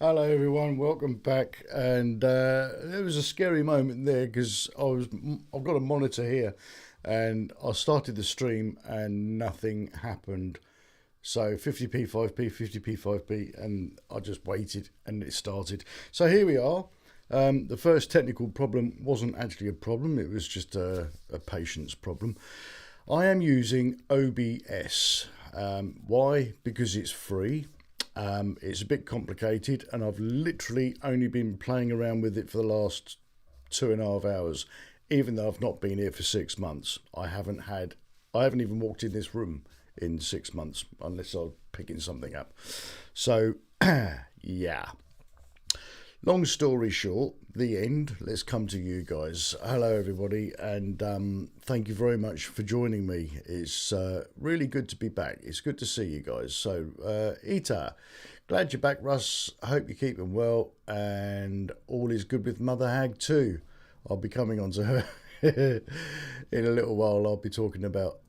Hello everyone, welcome back. And it was a scary moment there because I've got a monitor here, and I started the stream and nothing happened. So 50p, 5p, 50p, 5p, and I just waited and it started. So here we are. The first technical problem wasn't actually a problem; it was just a patience problem. I am using OBS. Why? Because it's free. It's a bit complicated, and I've literally only been playing around with it for the last 2.5 hours. Even though I've not been here for 6 months, I haven't even walked in this room in 6 months, unless I'm picking something up. So, yeah. Long story short, the end. Let's come to you guys. Hello, everybody, and thank you very much for joining me. It's really good to be back. It's good to see you guys. So, Ita, glad you're back, Russ. I hope you're keeping well, and all is good with Mother Hag too. I'll be coming on to her in a little while. I'll be talking about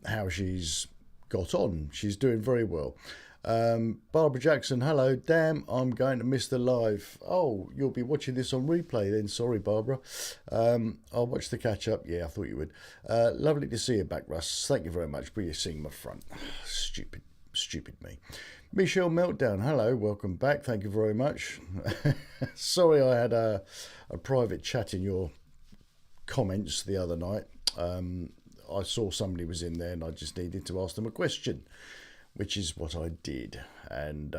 how she's got on. She's doing very well. Barbara Jackson, hello. Damn, I'm going to miss the live. Oh, you'll be watching this on replay then. Sorry, Barbara. I'll watch the catch up. Yeah, I thought you would. Lovely to see you back, Russ. Thank you very much for seeing my front. Stupid me. Michelle Meltdown, hello. Welcome back. Thank you very much. Sorry I had a private chat in your comments the other night. I saw somebody was in there and I just needed to ask them a question, which is what I did. And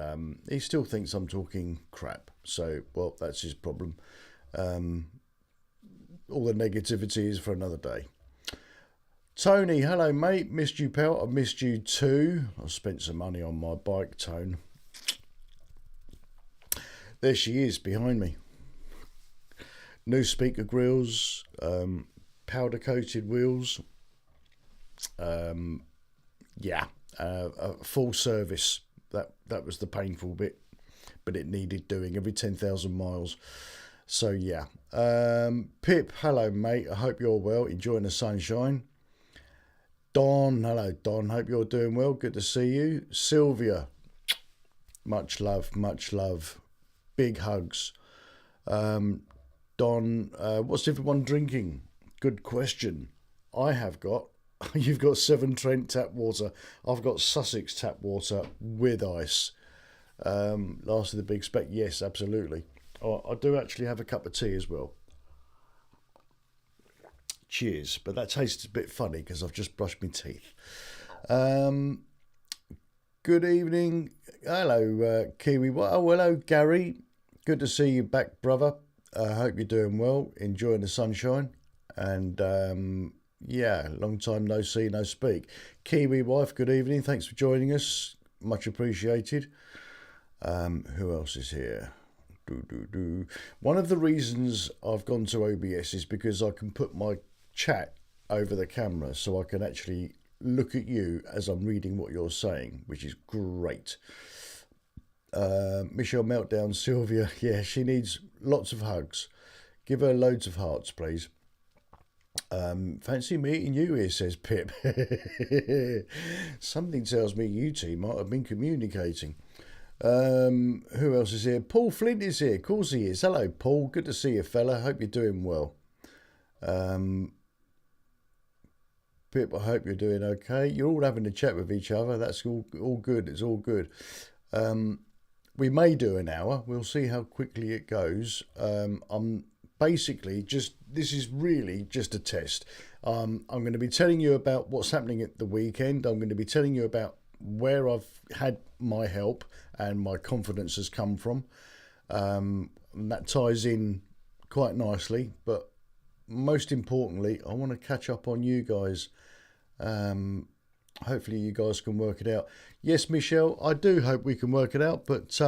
he still thinks I'm talking crap. So, well, that's his problem. All the negativity is for another day. Tony, hello, mate. Missed you, pal. I've missed you too. I spent some money on my bike, Tone. There she is behind me. New speaker grills, powder-coated wheels. Yeah. Full service. That was the painful bit, but it needed doing every 10,000 miles. So yeah. Pip, hello mate. I hope you're well, enjoying the sunshine. Don, hello Don. Hope you're doing well. Good to see you. Sylvia, much love, much love. Big hugs. Don, what's everyone drinking? Good question. I have got. You've got Severn Trent tap water. I've got Sussex tap water with ice. Last of the big spec. Yes, absolutely. Oh, I do actually have a cup of tea as well. Cheers. But that tastes a bit funny because I've just brushed my teeth. Good evening. Hello, Kiwi. Oh, hello, Gary. Good to see you back, brother. I hope you're doing well. Enjoying the sunshine. And... yeah, long time no see, no speak. Kiwi wife, good evening. Thanks for joining us. Much appreciated. Who else is here? One of the reasons I've gone to OBS is because I can put my chat over the camera so I can actually look at you as I'm reading what you're saying, which is great. Michelle Meltdown, Sylvia, yeah, she needs lots of hugs. Give her loads of hearts, please. Fancy meeting you here, says Pip. Something tells me you two might have been communicating. Who else is here? Paul Flint is here. Of course he is. Hello, Paul. Good to see you, fella. Hope you're doing well. Pip, I hope you're doing okay. You're all having a chat with each other. That's all good. It's all good. We may do an hour. We'll see how quickly it goes. I'm basically this is really just a test. I'm going to be telling you about what's happening at the weekend. I'm going to be telling you about where I've had my help and my confidence has come from. And that ties in quite nicely. But most importantly, I want to catch up on you guys. Hopefully you guys can work it out. Yes, Michelle, I do hope we can work it out. But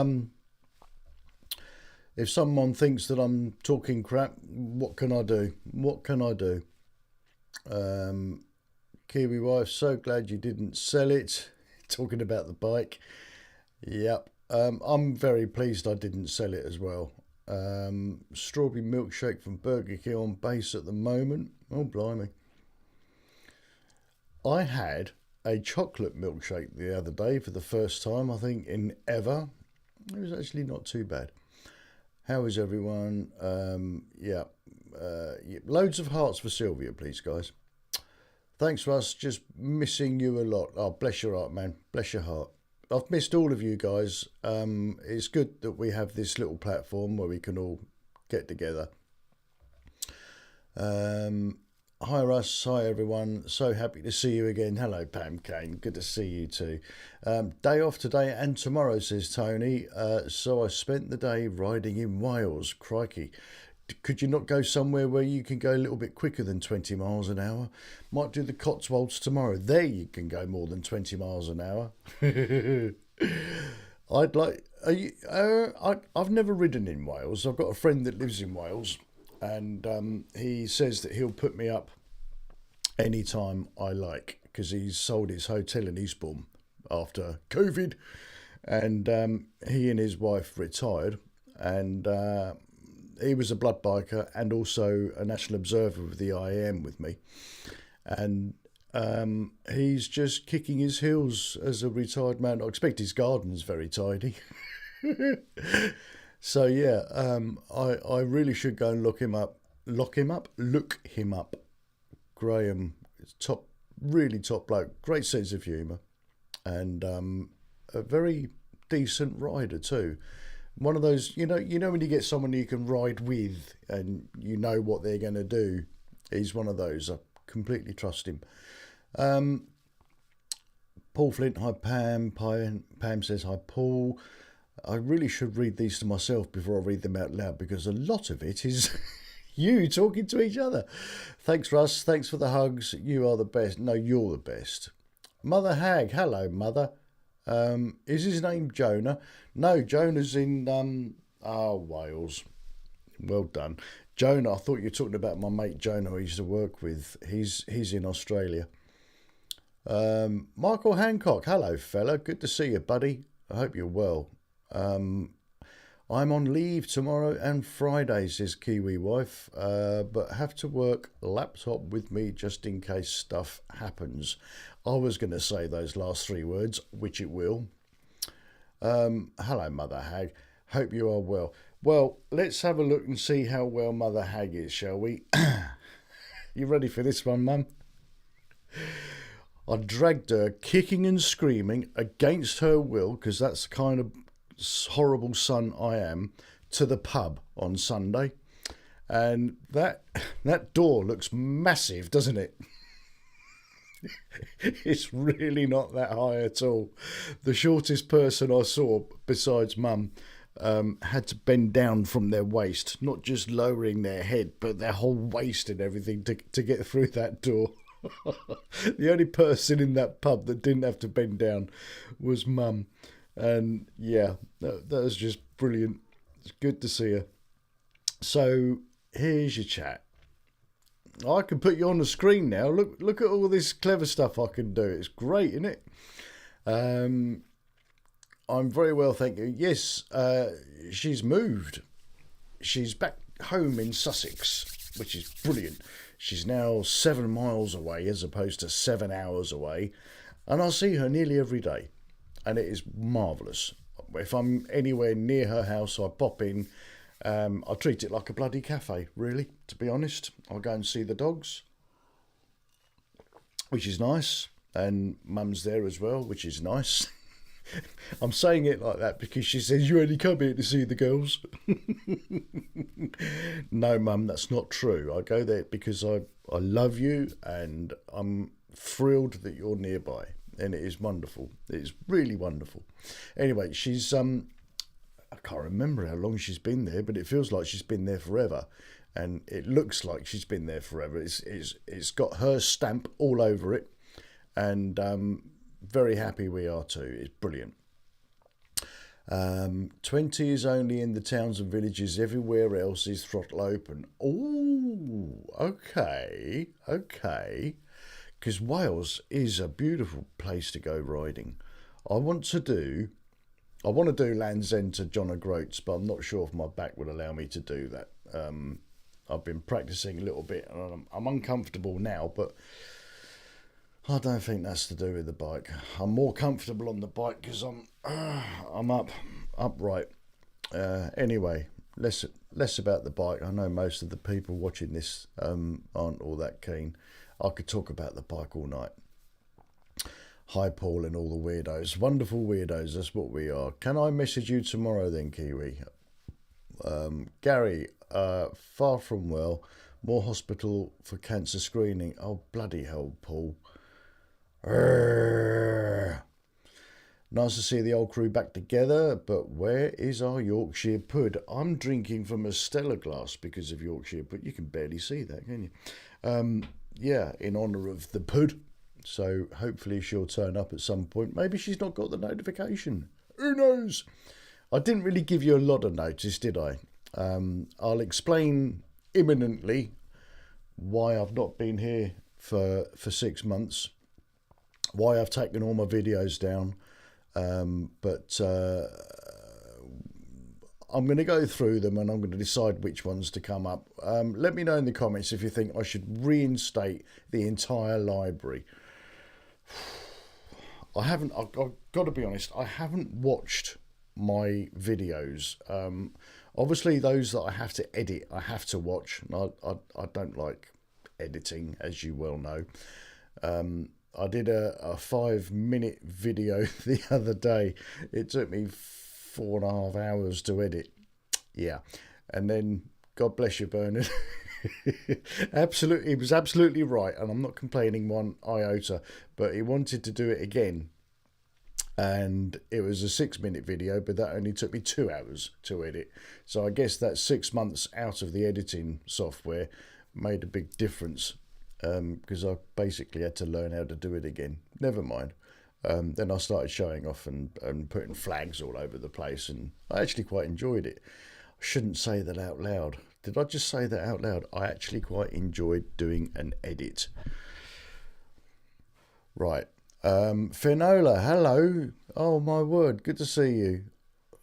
if someone thinks that I'm talking crap, what can I do? What can I do? Kiwi wife, so glad you didn't sell it. Talking about the bike. Yep. I'm very pleased I didn't sell it as well. Strawberry milkshake from Burger King on base at the moment. Oh, blimey. I had a chocolate milkshake the other day for the first time, I think, in ever. It was actually not too bad. How is everyone? Yeah, loads of hearts for Sylvia, please, guys. Thanks, Russ. Just missing you a lot. Oh, bless your heart, man. Bless your heart. I've missed all of you guys. It's good that we have this little platform where we can all get together. Hi Russ, hi everyone. So happy to see you again. Hello Pam Kane, good to see you too. Day off today and tomorrow, says Tony. So I spent the day riding in Wales. Crikey. Could you not go somewhere where you can go a little bit quicker than 20 miles an hour? Might do the Cotswolds tomorrow. There you can go more than 20 miles an hour. I'd like... I've never ridden in Wales. I've got a friend that lives in Wales, and he says that he'll put me up anytime I like, because he's sold his hotel in Eastbourne after COVID, and he and his wife retired, and he was a blood biker and also a national observer of the IAM with me, and he's just kicking his heels as a retired man. I expect his garden's very tidy. So yeah, I really should go and look him up. Graham, really top bloke, great sense of humour, and a very decent rider too. One of those, you know when you get someone you can ride with and you know what they're going to do. He's one of those. I completely trust him. Paul Flint, hi Pam. Pam says hi Paul. I really should read these to myself before I read them out loud, because a lot of it is you talking to each other. Thanks, Russ. Thanks for the hugs. You are the best. No, you're the best. Mother Hag. Hello, Mother. Is his name Jonah? No, Jonah's in Wales. Well done. Jonah, I thought you were talking about my mate Jonah who I used to work with. He's in Australia. Michael Hancock. Hello, fella. Good to see you, buddy. I hope you're well. I'm on leave tomorrow and Friday, says Kiwi wife, but have to work laptop with me just in case stuff happens. I was going to say those last three words, which it will. Hello, Mother Hag. Hope you are well. Well, let's have a look and see how well Mother Hag is, shall we? You ready for this one, Mum? I dragged her, kicking and screaming, against her will, because that's the kind of horrible son I am, to the pub on Sunday. And that door looks massive, doesn't it? It's really not that high at all. The shortest person I saw, besides Mum, had to bend down from their waist, not just lowering their head, but their whole waist and everything to get through that door. The only person in that pub that didn't have to bend down was Mum. And yeah, that was just brilliant. It's good to see her. So here's your chat. I can put you on the screen now. Look at all this clever stuff I can do. It's great, isn't it? I'm very well, thank you. Yes, she's moved. She's back home in Sussex, which is brilliant. She's now 7 miles away as opposed to 7 hours away. And I see her nearly every day. And it is marvellous. If I'm anywhere near her house, I pop in. I treat it like a bloody cafe, really, to be honest. I'll go and see the dogs, which is nice. And Mum's there as well, which is nice. I'm saying it like that because she says, you only come here to see the girls. No, Mum, that's not true. I go there because I love you and I'm thrilled that you're nearby. And it is wonderful. It's really wonderful. Anyway, she's I can't remember how long she's been there, but it feels like she's been there forever, and it looks like she's been there forever. It's got her stamp all over it, and very happy we are too. It's brilliant. 20 is only in the towns and villages. Everywhere else is throttle open. Oh, okay. Because Wales is a beautiful place to go riding. I want to do Land's End to John O'Groats, but I'm not sure if my back would allow me to do that. I've been practicing a little bit, and I'm uncomfortable now, but I don't think that's to do with the bike. I'm more comfortable on the bike because I'm upright. Anyway, less about the bike. I know most of the people watching this aren't all that keen. I could talk about the bike all night. Hi, Paul, and all the weirdos. Wonderful weirdos, that's what we are. Can I message you tomorrow then, Kiwi? Gary, far from well. More hospital for cancer screening. Oh, bloody hell, Paul. Nice to see the old crew back together, but where is our Yorkshire pud? I'm drinking from a Stella glass because of Yorkshire pud. You can barely see that, can you? Yeah, in honour of the pud. So hopefully she'll turn up at some point. Maybe she's not got the notification. Who knows? I didn't really give you a lot of notice, did I? I'll explain imminently why I've not been here for 6 months, why I've taken all my videos down. But I'm going to go through them and I'm going to decide which ones to come up. Let me know in the comments if you think I should reinstate the entire library. I've got to be honest, I haven't watched my videos. Obviously those that I have to edit, I have to watch. I don't like editing, as you well know. I did a 5-minute video the other day. It took me 4.5 hours to edit. Yeah. And then, God bless you, Bernard. He was absolutely right, and I'm not complaining one iota, but he wanted to do it again. And it was a 6-minute video, but that only took me 2 hours to edit. So I guess that 6 months out of the editing software made a big difference. Because I basically had to learn how to do it again. Never mind. Then I started showing off and putting flags all over the place, and I actually quite enjoyed it. I shouldn't say that out loud. Did I just say that out loud? I actually quite enjoyed doing an edit. Right. Finola, hello. Oh, my word. Good to see you.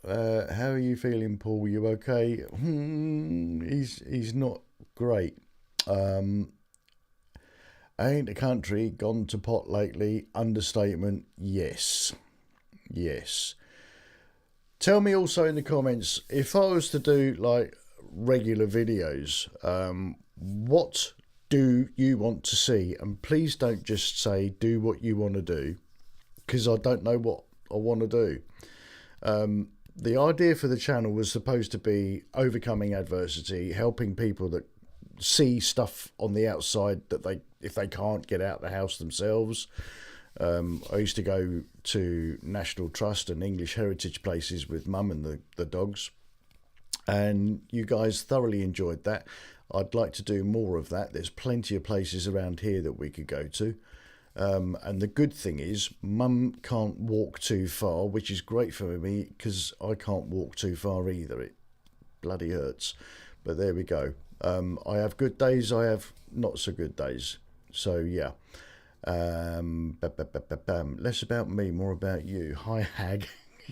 How are you feeling, Paul? You okay? He's not great. Ain't the country gone to pot lately? Understatement, yes. Yes. Tell me also in the comments, if I was to do like regular videos, what do you want to see? And please don't just say do what you want to do, because I don't know what I want to do. The idea for the channel was supposed to be overcoming adversity, helping people that see stuff on the outside that if they can't get out the house themselves. I used to go to National Trust and English heritage places with Mum and the dogs, and you guys thoroughly enjoyed that. I'd like to do more of that. There's plenty of places around here that we could go to, and the good thing is Mum can't walk too far, which is great for me because I can't walk too far either. It bloody hurts, but there we go. I have good days, I have not so good days. So yeah. Less about me, more about you. Hi, hag.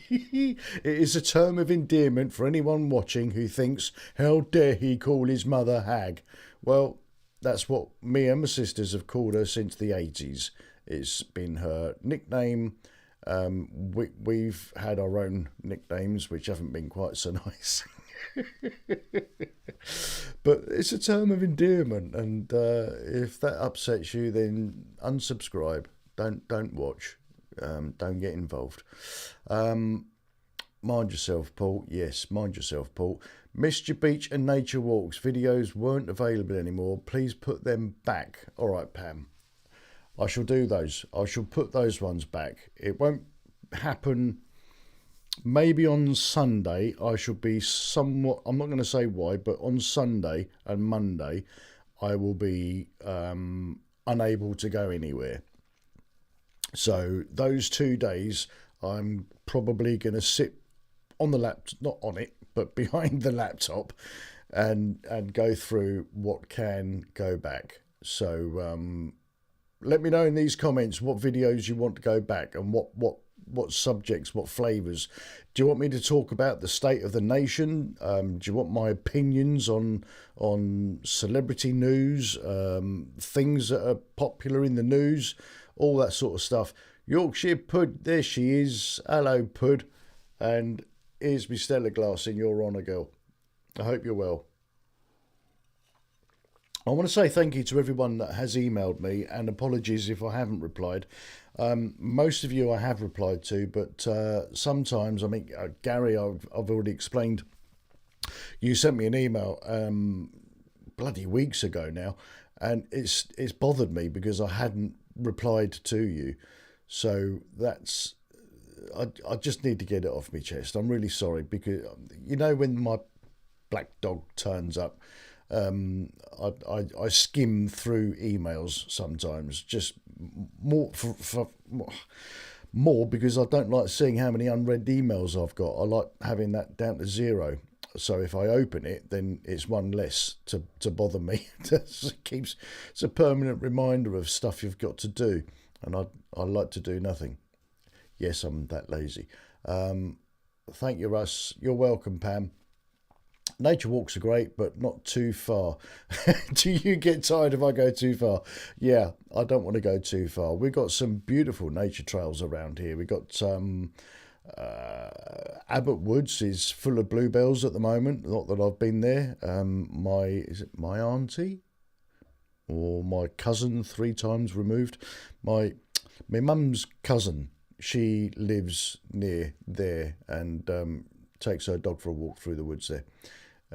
It is a term of endearment for anyone watching who thinks, how dare he call his mother hag? Well, that's what me and my sisters have called her since the 80s. It's been her nickname. We've had our own nicknames, which haven't been quite so nice. But it's a term of endearment, and if that upsets you, then unsubscribe. Don't watch. Don't get involved. Mind yourself, Paul. Yes, mind yourself, Paul. Missed your beach and nature walks. Videos weren't available anymore. Please put them back. All right, Pam. I shall do those. I shall put those ones back. It won't happen. Maybe on Sunday I shall be somewhat, I'm not going to say why, but on Sunday and Monday I will be unable to go anywhere. So those 2 days I'm probably going to sit on the laptop, not on it, but behind the laptop and go through what can go back. So let me know in these comments what videos you want to go back and what subjects, what flavours. Do you want me to talk about the state of the nation? Do you want my opinions on celebrity news, things that are popular in the news? all that sort of stuff. Yorkshire Pud, there she is. Hello, Pud. And here's my Stella glass in your honour, girl. I hope you're well. I want to say thank you to everyone that has emailed me, and apologies if I haven't replied. Most of you I have replied to, but sometimes, I mean, Gary, I've already explained. You sent me an email bloody weeks ago now, and it's bothered me because I hadn't replied to you. So that's, I just need to get it off my chest. I'm really sorry, because when my black dog turns up, I skim through emails sometimes, just more more because I don't like seeing how many unread emails I've got. I like having that down to zero. So if I open it, then it's one less to bother me. It's a permanent reminder of stuff you've got to do, and I like to do nothing. Yes, I'm that lazy. Thank you, Russ. You're welcome, Pam. Nature walks are great, but not too far. Do you get tired if I go too far? Yeah, I don't want to go too far. We've got some beautiful nature trails around here. We've got Abbott Woods is full of bluebells at the moment. Not that I've been there. Is it my auntie or my cousin 3 times removed? My mum's cousin. She lives near there and takes her dog for a walk through the woods there.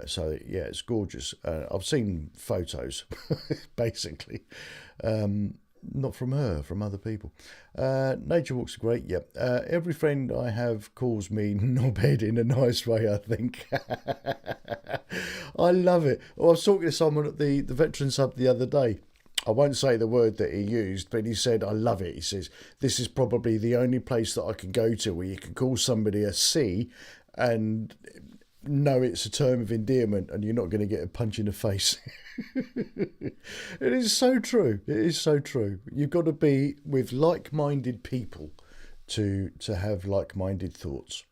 So yeah, it's gorgeous. I've seen photos, basically. Not from her, from other people. Nature walks are great, yep. Every friend I have calls me knobhead in a nice way, I think. I love it. Well, I was talking to someone at the Veterans Hub the other day. I won't say the word that he used, but he said, I love it. He says, this is probably the only place that I can go to where you can call somebody a C and know it's a term of endearment and you're not going to get a punch in the face. It is so true. It is so true. You've got to be with like-minded people to have like-minded thoughts.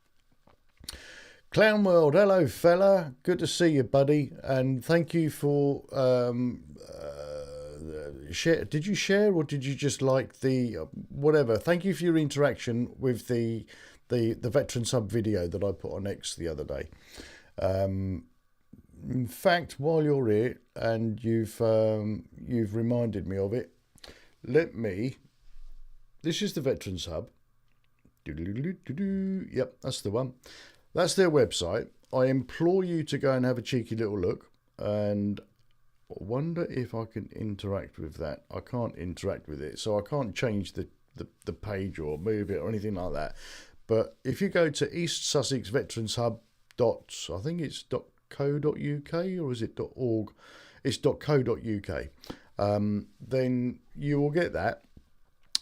Clown World, hello fella. Good to see you, buddy. And thank you for share. Did you share or did you just like the whatever? Thank you for your interaction with the Veterans Hub video that I put on X the other day. In fact, while you're here and you've reminded me of it, this is the Veterans Hub. Yep, that's the one. That's their website. I implore you to go and have a cheeky little look, and I wonder if I can interact with that. I can't interact with it, so I can't change the page or move it or anything like that. But if you go to East Sussex Veterans Hub I think it's .co.uk or is it .org? It's .co.uk. Then you will get that.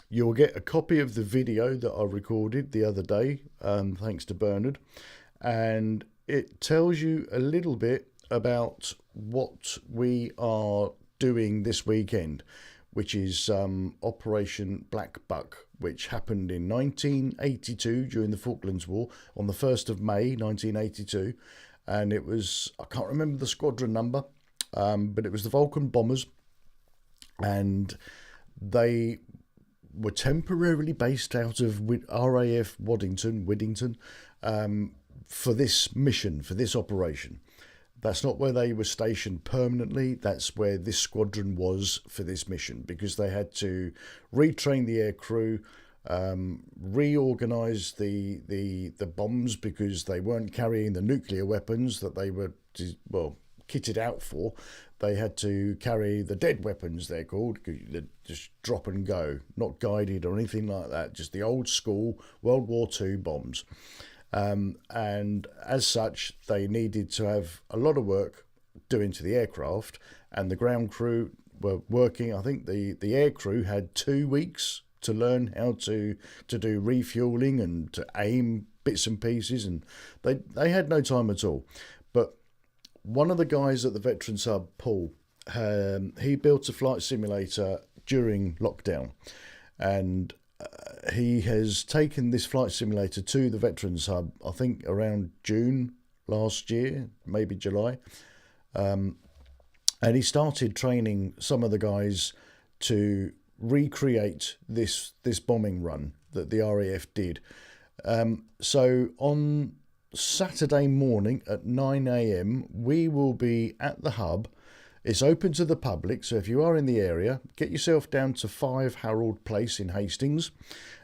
You'll get a copy of the video that I recorded the other day, thanks to Bernard, and it tells you a little bit about what we are doing this weekend, which is Operation Black Buck, which happened in 1982 during the Falklands War on the 1st of May 1982, and it was, I can't remember the squadron number, but it was the Vulcan bombers, and they were temporarily based out of RAF Widdington for this mission, for this operation. That's not where they were stationed permanently. That's where this squadron was for this mission, because they had to retrain the air crew, reorganise the bombs because they weren't carrying the nuclear weapons that they were, kitted out for. They had to carry the dead weapons, they're called, just drop and go, not guided or anything like that, just the old school World War II bombs. And as such, they needed to have a lot of work doing to the aircraft, and the ground crew were working. I think the air crew had 2 weeks to learn how to do refueling and to aim bits and pieces, and they had no time at all. But one of the guys at the Veterans Hub, Paul, he built a flight simulator during lockdown, and he has taken this flight simulator to the Veterans Hub, I think around June last year, maybe July. And he started training some of the guys to recreate this bombing run that the RAF did. So on Saturday morning at 9 a.m, we will be at the hub. It's open to the public, so if you are in the area, get yourself down to 5 Harold Place in Hastings,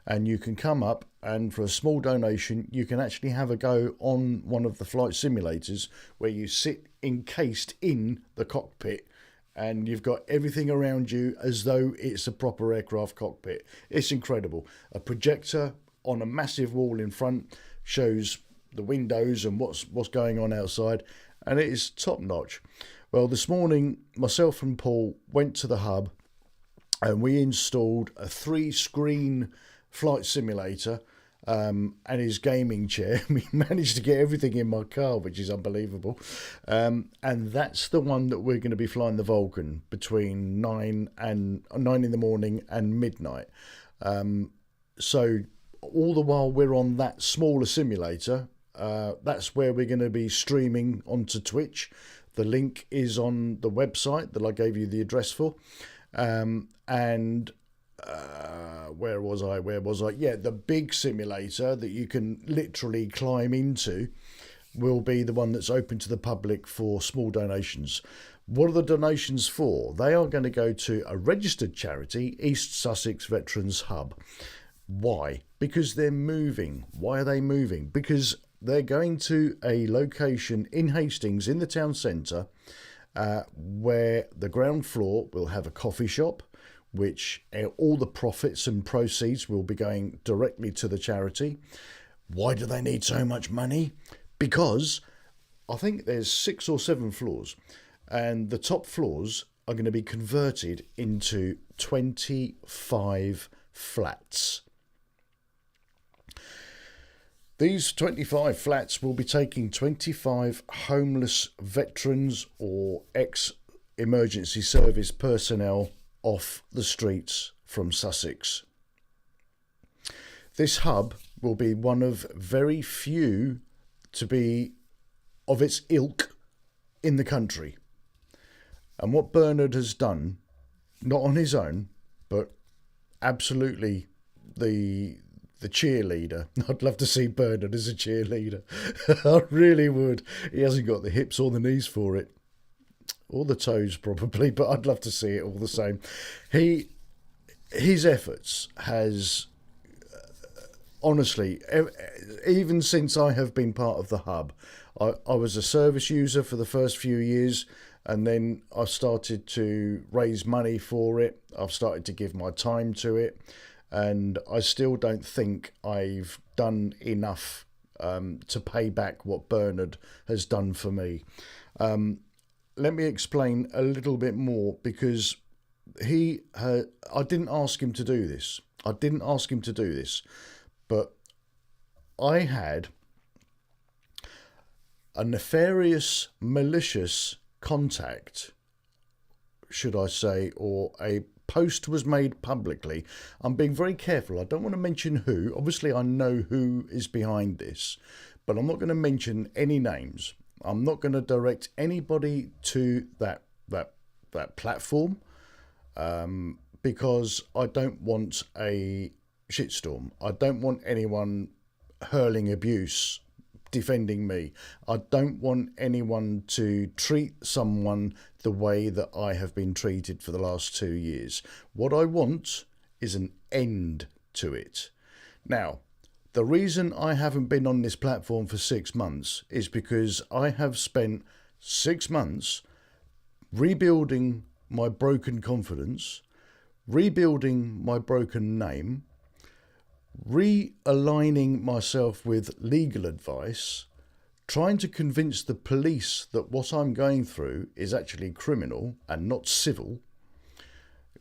and you can come up, and for a small donation you can actually have a go on one of the flight simulators where you sit encased in the cockpit and you've got everything around you as though it's a proper aircraft cockpit. It's incredible. A projector on a massive wall in front shows the windows and what's going on outside, and it is top notch. Well, this morning myself and Paul went to the hub and we installed a 3-screen flight simulator and his gaming chair. We managed to get everything in my car, which is unbelievable. And that's the one that we're going to be flying the Vulcan between 9 in the morning and midnight. So all the while we're on that smaller simulator, that's where we're going to be streaming onto Twitch. The link is on the website that I gave you the address for. Where was I? Yeah, the big simulator that you can literally climb into will be the one that's open to the public for small donations. What are the donations for? They are going to go to a registered charity, East Sussex Veterans Hub. Why? Because they're moving. Why are they moving? Because they're going to a location in Hastings, in the town centre, where the ground floor will have a coffee shop, which all the profits and proceeds will be going directly to the charity. Why do they need so much money? Because I think there's 6 or 7 floors, and the top floors are going to be converted into 25 flats. These 25 flats will be taking 25 homeless veterans or ex-emergency service personnel off the streets from Sussex. This hub will be one of very few to be of its ilk in the country. And what Bernard has done, not on his own, but absolutely the cheerleader. I'd love to see Bernard as a cheerleader. I really would. He hasn't got the hips or the knees for it. Or the toes probably, but I'd love to see it all the same. His efforts has, honestly, even since I have been part of the hub, I was a service user for the first few years, and then I started to raise money for it. I've started to give my time to it, and I still don't think I've done enough to pay back what Bernard has done for me. Let me explain a little bit more, because I didn't ask him to do this. But I had a nefarious, malicious contact, should I say, or a post was made publicly. I'm being very careful. I don't want to mention who. Obviously, I know who is behind this, but I'm not going to mention any names. I'm not going to direct anybody to that platform because I don't want a shitstorm. I don't want anyone hurling abuse, defending me. I don't want anyone to treat someone the way that I have been treated for the last 2 years. What I want is an end to it. Now, the reason I haven't been on this platform for 6 months is because I have spent 6 months rebuilding my broken confidence, rebuilding my broken name, realigning myself with legal advice, trying to convince the police that what I'm going through is actually criminal and not civil.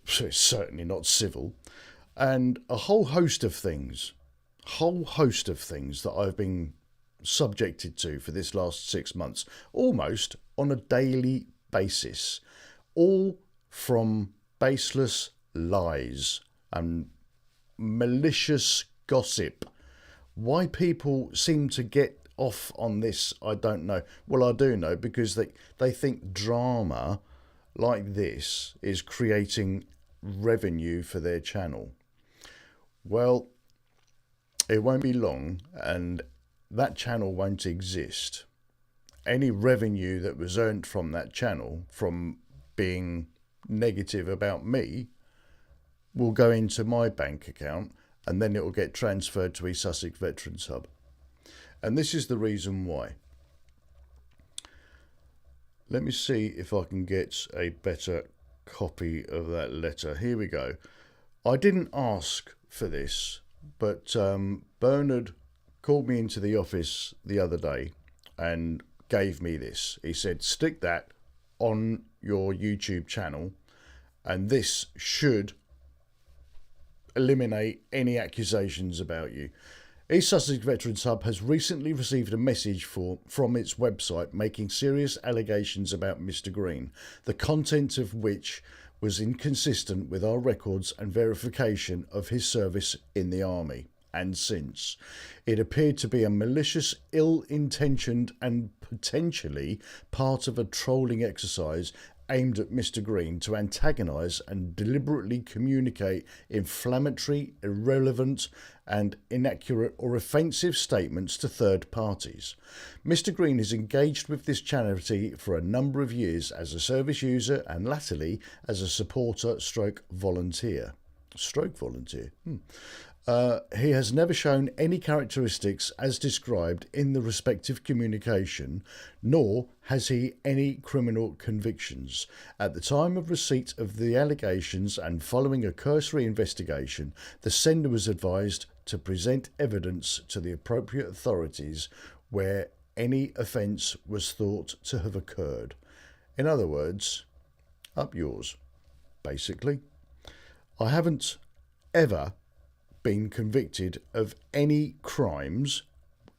It's certainly not civil. And a whole host of things that I've been subjected to for this last 6 months, almost on a daily basis, all from baseless lies and malicious gossip. Why people seem to get off on this, I don't know. Well, I do know, because they think drama like this is creating revenue for their channel. Well, it won't be long and that channel won't exist. Any revenue that was earned from that channel, from being negative about me, will go into my bank account and then it will get transferred to East Sussex Veterans Hub. And this is the reason why. Let me see if I can get a better copy of that letter. Here we go. I didn't ask for this, but Bernard called me into the office the other day and gave me this. He said, stick that on your YouTube channel and this should eliminate any accusations about you. East Sussex Veterans Hub has recently received a message from its website making serious allegations about Mr. Green, the content of which was inconsistent with our records and verification of his service in the Army and since. It appeared to be a malicious, ill-intentioned and potentially part of a trolling exercise aimed at Mr. Green to antagonise and deliberately communicate inflammatory, irrelevant and inaccurate or offensive statements to third parties. Mr. Green has engaged with this charity for a number of years as a service user and latterly as a supporter stroke volunteer. He has never shown any characteristics as described in the respective communication, nor has he any criminal convictions. At the time of receipt of the allegations and following a cursory investigation, the sender was advised to present evidence to the appropriate authorities where any offence was thought to have occurred. In other words, up yours, basically. I haven't ever been convicted of any crimes,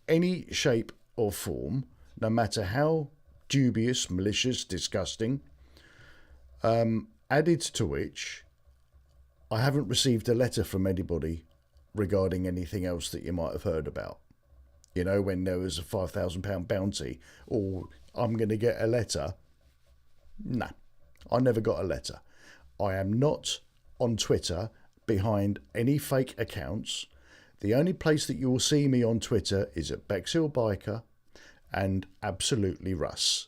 any shape or form, no matter how dubious, malicious, disgusting. Added to which, I haven't received a letter from anybody regarding anything else that you might have heard about. You know, when there was a £5,000 bounty, or I'm going to get a letter. No, I never got a letter. I am not on Twitter behind any fake accounts. The only place that you will see me on Twitter is at Bexhill Biker and Absolutely Russ.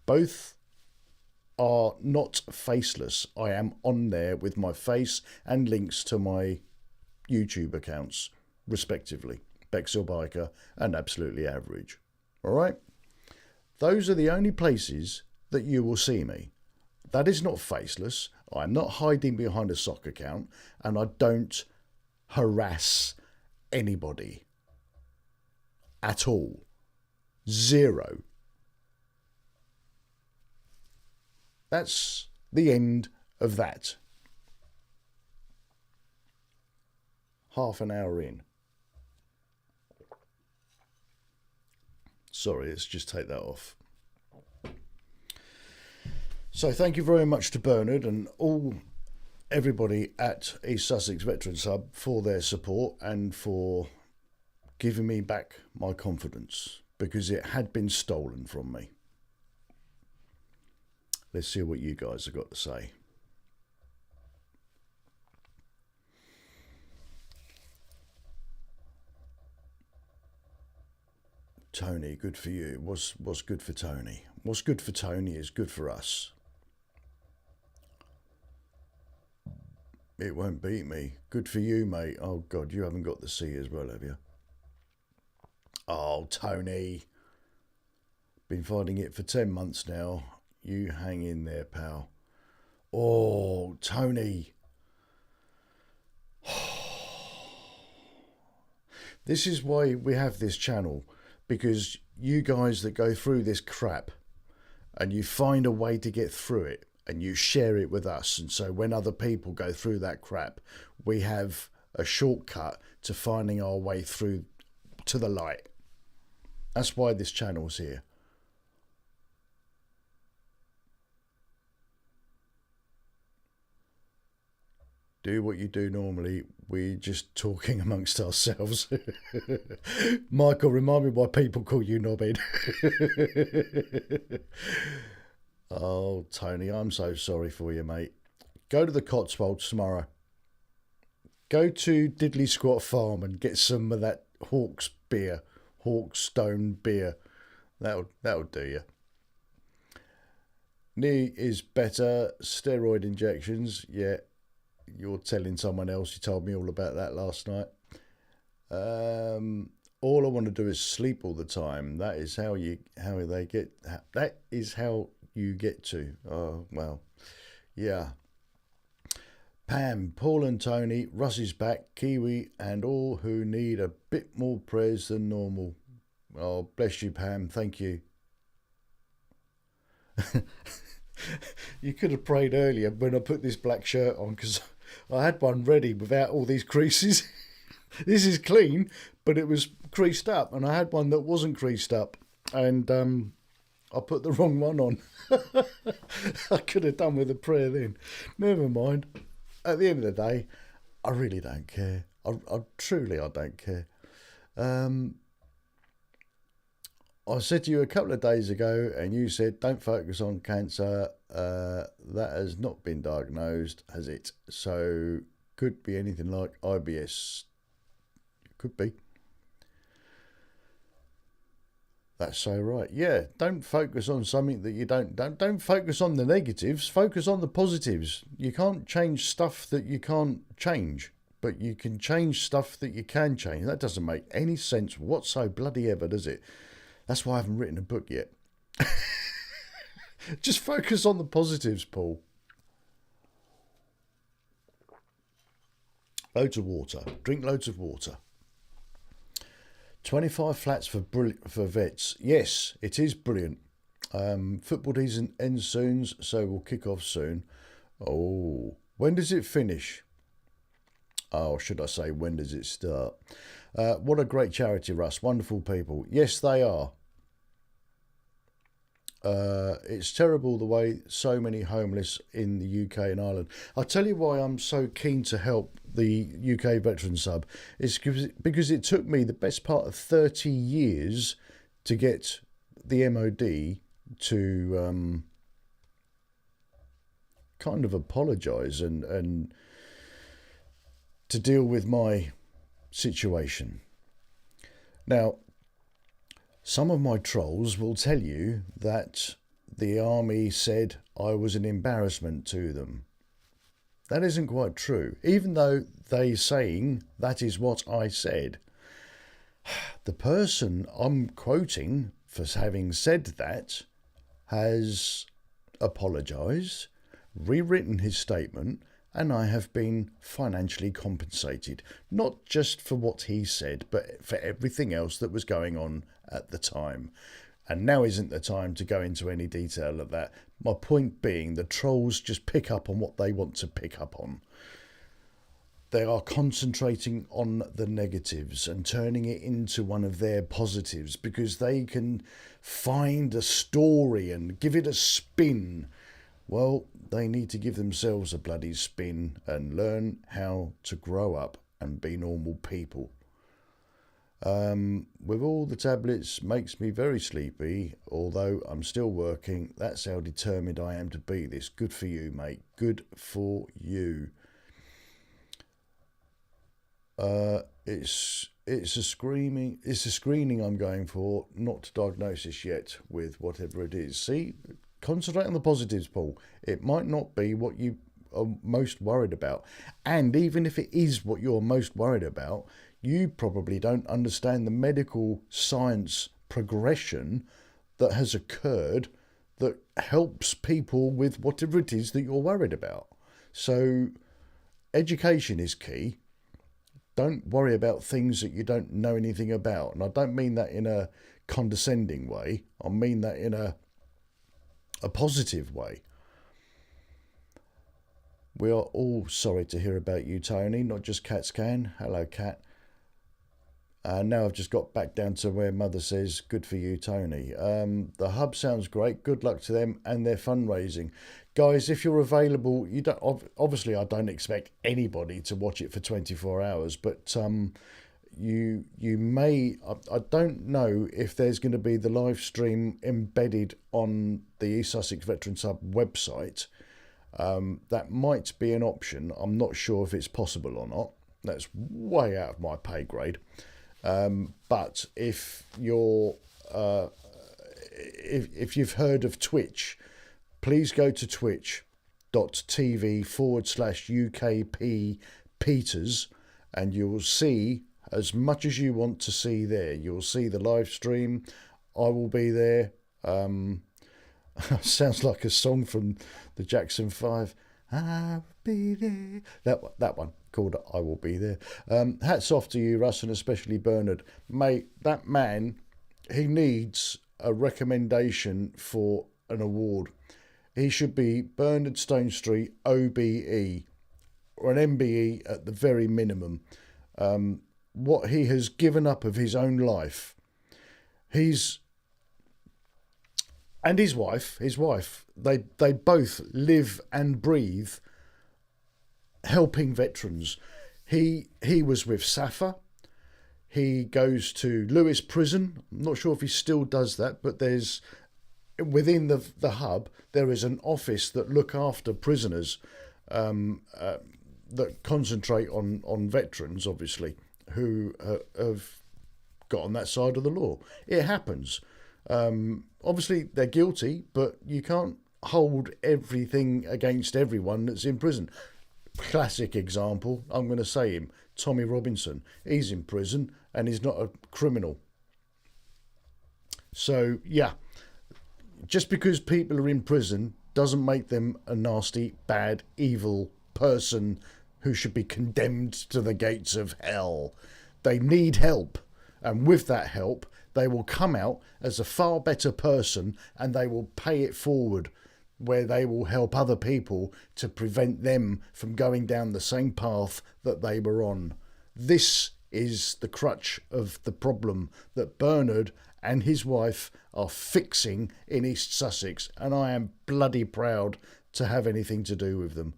Both are not faceless. I am on there with my face and links to my YouTube accounts, respectively. Bexhill Biker and Absolutely Average. Alright? Those are the only places that you will see me. That is not faceless. I'm not hiding behind a sock account and I don't harass anybody at all. Zero. That's the end of that. Half an hour in. Sorry, let's just take that off. So thank you very much to Bernard and everybody at East Sussex Veterans Hub for their support and for giving me back my confidence, because it had been stolen from me. Let's see what you guys have got to say. Tony, good for you. What's good for Tony? What's good for Tony is good for us. It won't beat me. Good for you, mate. Oh, God, you haven't got the C as well, have you? Oh, Tony. Been fighting it for 10 months now. You hang in there, pal. Oh, Tony. This is why we have this channel. Because you guys that go through this crap and you find a way to get through it, and you share it with us. And so when other people go through that crap, we have a shortcut to finding our way through to the light. That's why this channel's here. Do what you do normally. We're just talking amongst ourselves. Michael, remind me why people call you Nobbin. Oh, Tony, I'm so sorry for you, mate. Go to the Cotswolds tomorrow. Go to Diddley Squat Farm and get some of that Hawkstone beer. That'll do you. Knee is better. Steroid injections. Yeah, you're telling someone else. You told me all about that last night. All I want to do is sleep all the time. That is how you get to. Oh well, yeah. Pam, Paul and Tony, Russ is back, Kiwi, and all who need a bit more prayers than normal. Oh, bless you, Pam. Thank you. You could have prayed earlier when I put this black shirt on, because I had one ready without all these creases. This is clean, but it was creased up, and I had one that wasn't creased up, and I put the wrong one on. I could have done with a prayer then. Never mind. At the end of the day, I really don't care. I truly don't care. I said to you a couple of days ago, and you said, don't focus on cancer. That has not been diagnosed, has it? So, could be anything like IBS. Could be. That's so right. Yeah, don't focus on something that you don't focus on the negatives, focus on the positives. You can't change stuff that you can't change, but you can change stuff that you can change. That doesn't make any sense whatsoever, bloody ever, does it? That's why I haven't written a book yet. Just focus on the positives, Paul. Loads of water. Drink loads of water. 25 flats for vets. Yes, it is brilliant. Football season ends soon, so we'll kick off soon. Oh, when does it finish? Oh, should I say, when does it start? What a great charity, Russ. Wonderful people. Yes, they are. It's terrible the way so many homeless in the UK and Ireland. I'll tell you why I'm so keen to help the UK Veteran Sub. It's because it took me the best part of 30 years to get the MOD to kind of apologise and to deal with my situation. Now, some of my trolls will tell you that the army said I was an embarrassment to them. That isn't quite true, even though they're saying that is what I said. The person I'm quoting for having said that has apologised, rewritten his statement, and I have been financially compensated, not just for what he said, but for everything else that was going on at the time. And now isn't the time to go into any detail of that. My point being, the trolls just pick up on what they want to pick up on. They are concentrating on the negatives and turning it into one of their positives because they can find a story and give it a spin. Well, they need to give themselves a bloody spin and learn how to grow up and be normal people. With all the tablets makes me very sleepy, although I'm still working. That's how determined I am to beat this. Good for you, mate. Good for you. It's a screening I'm going for, not diagnosis yet with whatever it is. See, concentrate on the positives, Paul. It might not be what you are most worried about, and even if it is what you're most worried about, you probably don't understand the medical science progression that has occurred that helps people with whatever it is that you're worried about. So education is key. Don't worry about things that you don't know anything about. And I don't mean that in a condescending way. I mean that in a positive way. We are all sorry to hear about you, Tony, not just Cats Can. Hello, Cat. Now I've just got back down to where Mother says, good for you, Tony. The hub sounds great. Good luck to them and their fundraising. Guys, if you're available, you don't. Obviously, I don't expect anybody to watch it for 24 hours, but you may. I don't know if there's going to be the live stream embedded on the East Sussex Veteran Sub website. That might be an option. I'm not sure if it's possible or not. That's way out of my pay grade. But if you're if you've heard of Twitch, please go to twitch.tv/UKP Peters, and you'll see as much as you want to see there. You'll see the live stream. I will be there. Sounds like a song from the Jackson 5. I'll be there. That one called I Will Be There. Hats off to you, Russ, and especially Bernard. Mate, that man, he needs a recommendation for an award. He should be Bernard Stone Street OBE or an MBE at the very minimum. What he has given up of his own life. And his wife, they both live and breathe helping veterans. He was with SAFA. He goes to Lewis Prison. I'm not sure if he still does that, but there's within the hub there is an office that look after prisoners that concentrate on veterans, obviously, who have got on that side of the law. It happens. Obviously, they're guilty, but you can't hold everything against everyone that's in prison. Classic example, I'm going to say him, Tommy Robinson. He's in prison and he's not a criminal. So, yeah, just because people are in prison doesn't make them a nasty, bad, evil person who should be condemned to the gates of hell. They need help, and with that help, they will come out as a far better person, and they will pay it forward, where they will help other people to prevent them from going down the same path that they were on. This is the crutch of the problem that Bernard and his wife are fixing in East Sussex, and I am bloody proud to have anything to do with them.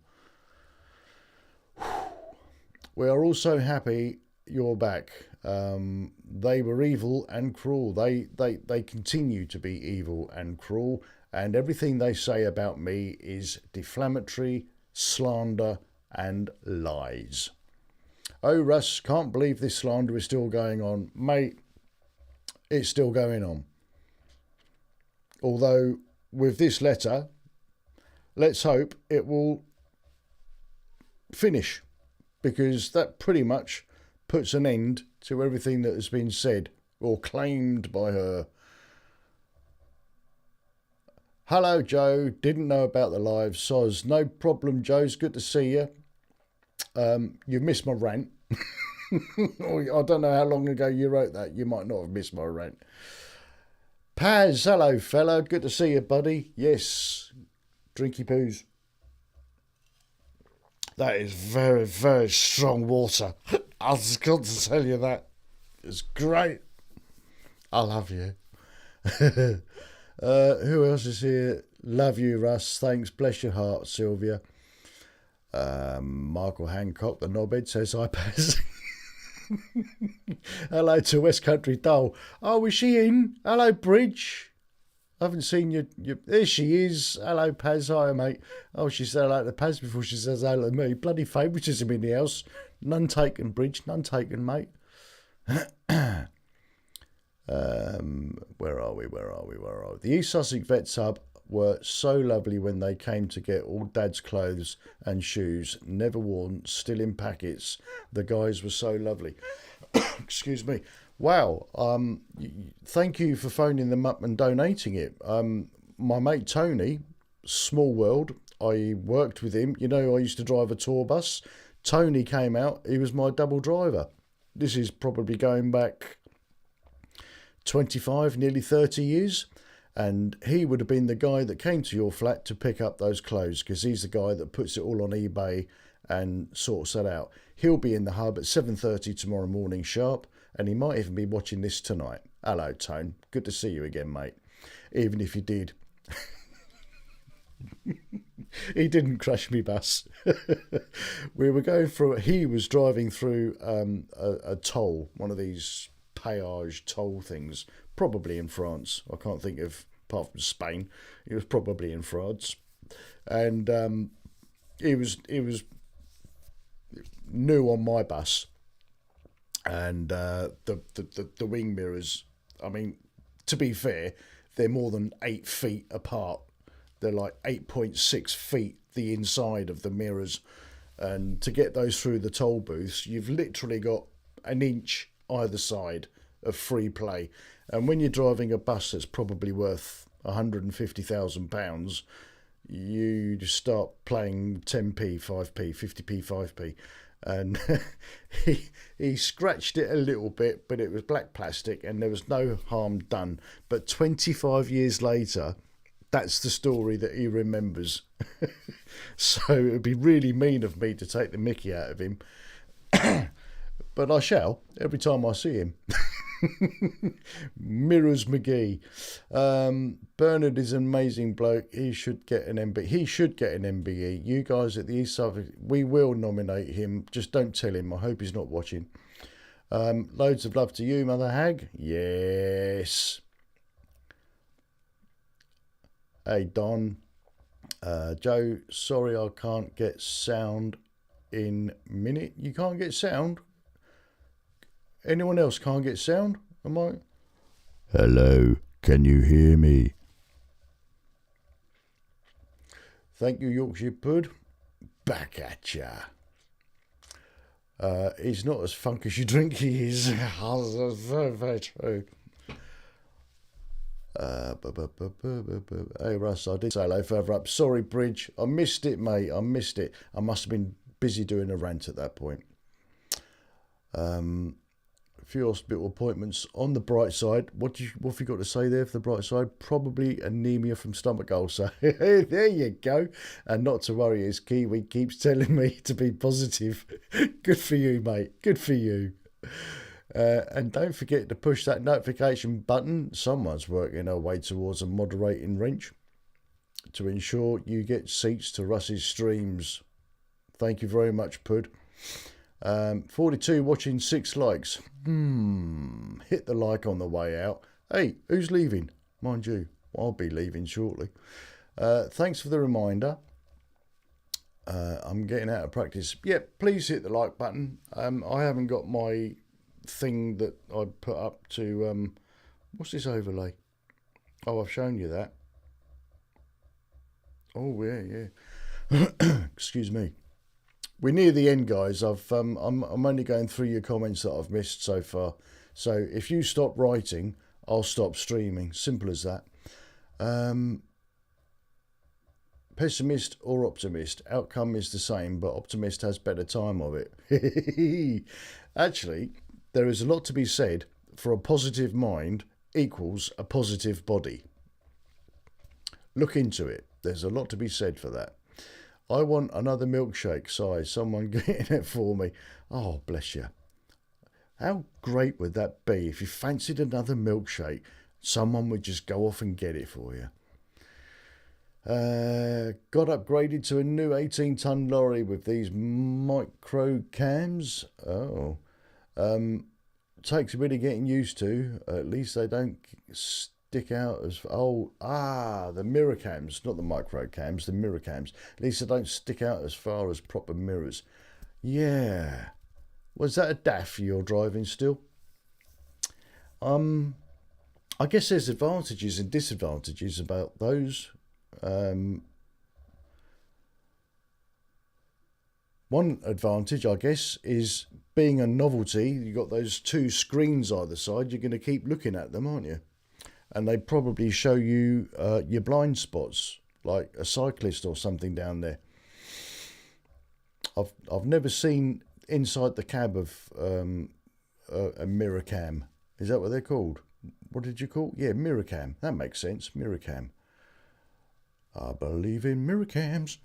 We are also happy you're back. They were evil and cruel. They continue to be evil and cruel, and everything they say about me is defamatory, slander, and lies. Oh, Russ, can't believe this slander is still going on. Mate, it's still going on. Although, with this letter, let's hope it will finish, because that pretty much puts an end to everything that has been said or claimed by her. Hello, Joe. Didn't know about the live. Soz. No problem, Joe. It's good to see you. You missed my rant. I don't know how long ago you wrote that. You might not have missed my rant. Paz, hello, fella. Good to see you, buddy. Yes. Drinky poos. That is very, very strong water. I was got to tell you that. It's great. I love you. Who else is here? Love you, Russ. Thanks. Bless your heart, Sylvia. Michael Hancock, the knobhead, says hi, Paz. Hello to West Country Doll. Oh, is she in? Hello, Bridge. I haven't seen you. There she is. Hello, Paz. Hi, mate. Oh, she said hello to Paz before she says hello to me. Bloody favouritism in the house. None taken, Bridge. None taken, mate. Where are we? The East Sussex Vets Hub were so lovely when they came to get all Dad's clothes and shoes, never worn, still in packets. The guys were so lovely. Excuse me. Wow. Thank you for phoning them up and donating it. My mate Tony, small world, I worked with him. You know, I used to drive a tour bus. Tony came out. He was my double driver. This is probably going back 25, nearly 30 years. And he would have been the guy that came to your flat to pick up those clothes, because he's the guy that puts it all on eBay and sorts that out. He'll be in the hub at 7:30 tomorrow morning sharp, and he might even be watching this tonight. Hello, Tone. Good to see you again, mate. Even if you did. He didn't crash me bus. We were going through, he was driving through a toll, one of these péage toll things, probably in France. I can't think of, apart from Spain, it was probably in France. And he was new on my bus, and the wing mirrors. I mean, to be fair, they're more than 8 feet apart. They're like 8.6 feet the inside of the mirrors, and to get those through the toll booths, you've literally got an inch either side of free play. And when you're driving a bus that's probably worth £150,000, you just start playing 10p, 5p, 50p, 5p. And he scratched it a little bit, but it was black plastic and there was no harm done. But 25 years later, that's the story that he remembers. So it would be really mean of me to take the mickey out of him. But I shall every time I see him. Mirrors McGee. Bernard is an amazing bloke. He should get an MBE. He should get an MBE. You guys at the East Suffolk, we will nominate him. Just don't tell him. I hope he's not watching. Loads of love to you, Mother Hag. Yes. Hey, Don. Joe, sorry I can't get sound in minute. You can't get sound? Anyone else can't get sound? Am I? Hello, can you hear me? Thank you, Yorkshire Pud. Back at ya. He's not as funk as you drink he is. Very true. Hey Russ, I did say hello further up. Sorry, Bridge. I missed it, mate. I missed it. I must have been busy doing a rant at that point. Few hospital appointments. On the bright side, what have you got to say there for the bright side? Probably anemia from stomach ulcer. There you go. And not to worry, as Kiwi keeps telling me to be positive. Good for you, mate. Good for you. And don't forget to push that notification button. Someone's working their way towards a moderating wrench to ensure you get seats to Russ's streams. Thank you very much, Pud. 42 watching, 6 likes. Hit the like on the way out. Hey, who's leaving? Mind you, I'll be leaving shortly. Thanks for the reminder. I'm getting out of practice. Yeah, please hit the like button. I haven't got my thing that I put up to what's this overlay? Oh, I've shown you that. Oh yeah. Excuse me. We're near the end, guys. I'm only going through your comments that I've missed so far. So if you stop writing, I'll stop streaming. Simple as that. Pessimist or optimist, outcome is the same, but optimist has better time of it. Actually, there is a lot to be said for a positive mind equals a positive body. Look into it. There's a lot to be said for that. I want another milkshake. Sorry, someone getting it for me. Oh, bless you. How great would that be if you fancied another milkshake, someone would just go off and get it for you. Got upgraded to a new 18-ton lorry with these micro cams. Oh. Takes a bit of getting used to. At least they don't stick out as... the mirror cams, not the micro cams, the mirror cams. At least they don't stick out as far as proper mirrors. Yeah. Was that a DAF you're driving still? I guess there's advantages and disadvantages about those. One advantage, I guess, is being a novelty. You've got those 2 screens either side. You're going to keep looking at them, aren't you? And they probably show you your blind spots, like a cyclist or something down there. I've never seen inside the cab of a mirror cam. Is that what they're called? What did you call? Yeah, mirror cam. That makes sense. Mirror cam. I believe in mirror cams.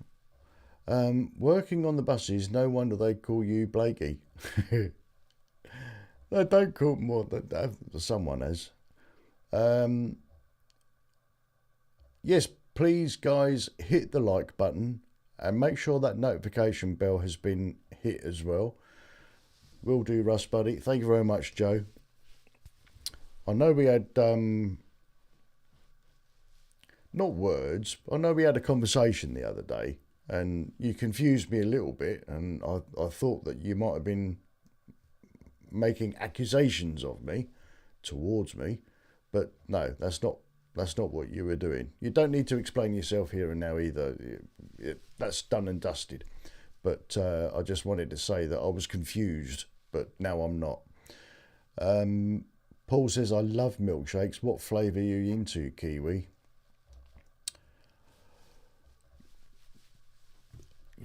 Working on the buses, no wonder they call you Blakey. They don't call more than someone has. Yes, please, guys, hit the like button and make sure that notification bell has been hit as well. Will do, Russ, buddy. Thank you very much, Joe. I know we had not words. I know we had a conversation the other day and you confused me a little bit, and I thought that you might have been making accusations of me towards me, but no, that's not what you were doing. You don't need to explain yourself here and now either. That's done and dusted. But I just wanted to say that I was confused, but now I'm not. Paul says, I love milkshakes. What flavour are you into, Kiwi?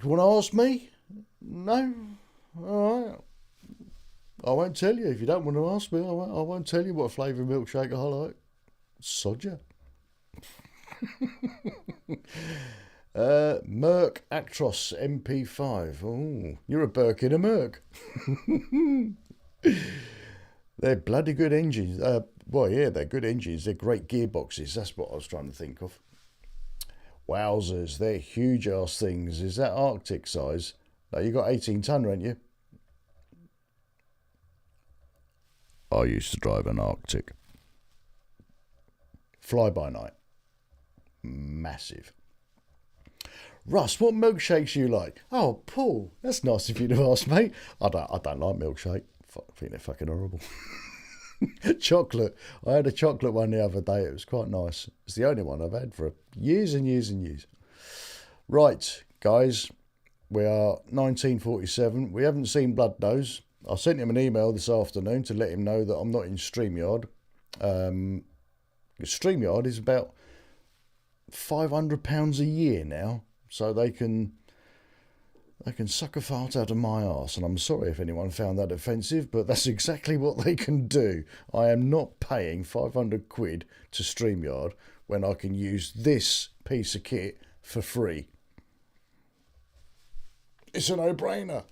You want to ask me? No? All right. I won't tell you. If you don't want to ask me, I won't tell you what flavour milkshake I like. Sodja. Merc Actros MP5. Oh, you're a Burke in a Merc. They're bloody good engines. Well, yeah, they're good engines. They're great gearboxes. That's what I was trying to think of. Wowzers, they're huge ass things. Is that Arctic size? No, you got 18 tonne, haven't you? I used to drive an Arctic. Fly by night. Massive. Russ, what milkshakes you like? Oh, Paul, that's nice of you to ask, mate. I don't like milkshake. I think they're fucking horrible. Chocolate. I had a chocolate one the other day. It was quite nice. It's the only one I've had for years and years and years. Right, guys. We are 1947. We haven't seen Bloodnose. I sent him an email this afternoon to let him know that I'm not in StreamYard. StreamYard is about £500 a year now, so they can suck a fart out of my arse, and I'm sorry if anyone found that offensive, but that's exactly what they can do. I am not paying 500 quid to StreamYard when I can use this piece of kit for free. It's a no-brainer.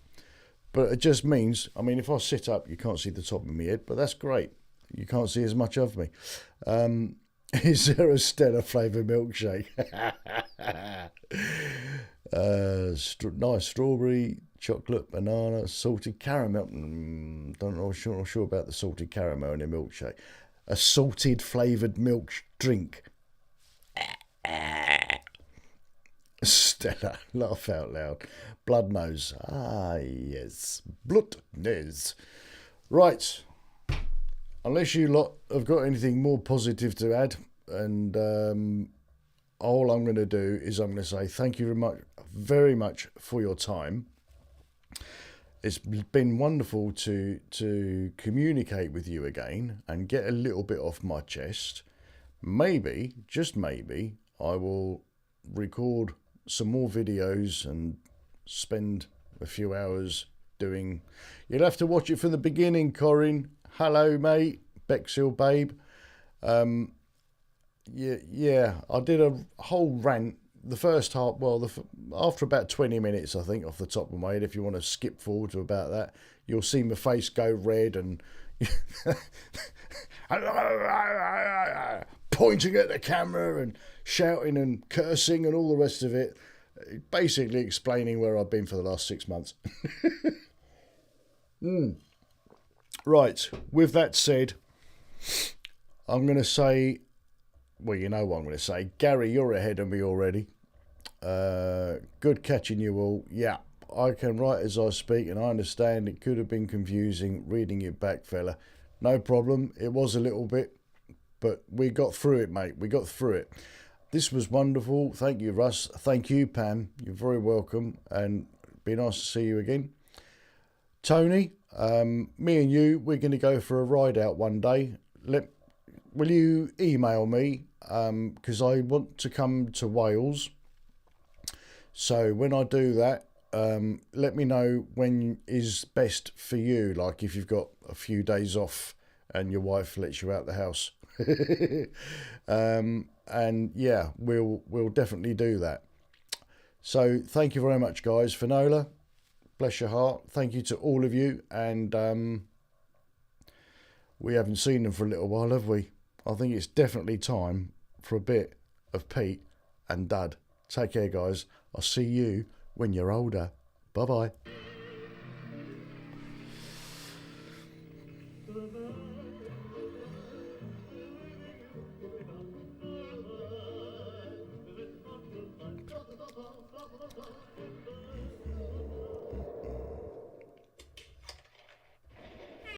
But it just means, I mean, if I sit up, you can't see the top of my head, but that's great. You can't see as much of me. Is there a Stella flavour milkshake? Nice strawberry, chocolate, banana, salted caramel. Don't know, not sure about the salted caramel in a milkshake. A salted flavoured milk drink. Stella, laugh out loud. Bloodnose. Ah, yes. Bloodnose. Right. Unless you lot have got anything more positive to add, and all I'm going to do is I'm going to say thank you very much for your time. It's been wonderful to communicate with you again and get a little bit off my chest. Maybe, just maybe, I will record some more videos and spend a few hours doing... You'll have to watch it from the beginning, Corinne. Hello, mate. Bexhill babe. Yeah, I did a whole rant. The first half, well, after about 20 minutes, I think, off the top of my head, if you want to skip forward to about that, you'll see my face go red and pointing at the camera and shouting and cursing and all the rest of it, basically explaining where I've been for the last 6 months. Right, with that said, I'm going to say, well, you know what I'm going to say. Gary, you're ahead of me already. Good catching you all. Yeah, I can write as I speak, and I understand it could have been confusing reading it back, fella. No problem. It was a little bit, but we got through it, mate. We got through it. This was wonderful. Thank you, Russ. Thank you, Pam. You're very welcome, and be nice to see you again. Tony, me and you, we're going to go for a ride out one day. Will you email me? Because I want to come to Wales. So when I do that, let me know when is best for you. Like if you've got a few days off and your wife lets you out the house. And yeah, we'll definitely do that. So thank you very much, guys. Finola, bless your heart. Thank you to all of you. And we haven't seen them for a little while, have we? I think it's definitely time for a bit of Pete and Dad. Take care, guys. I'll see you when you're older. Bye-bye.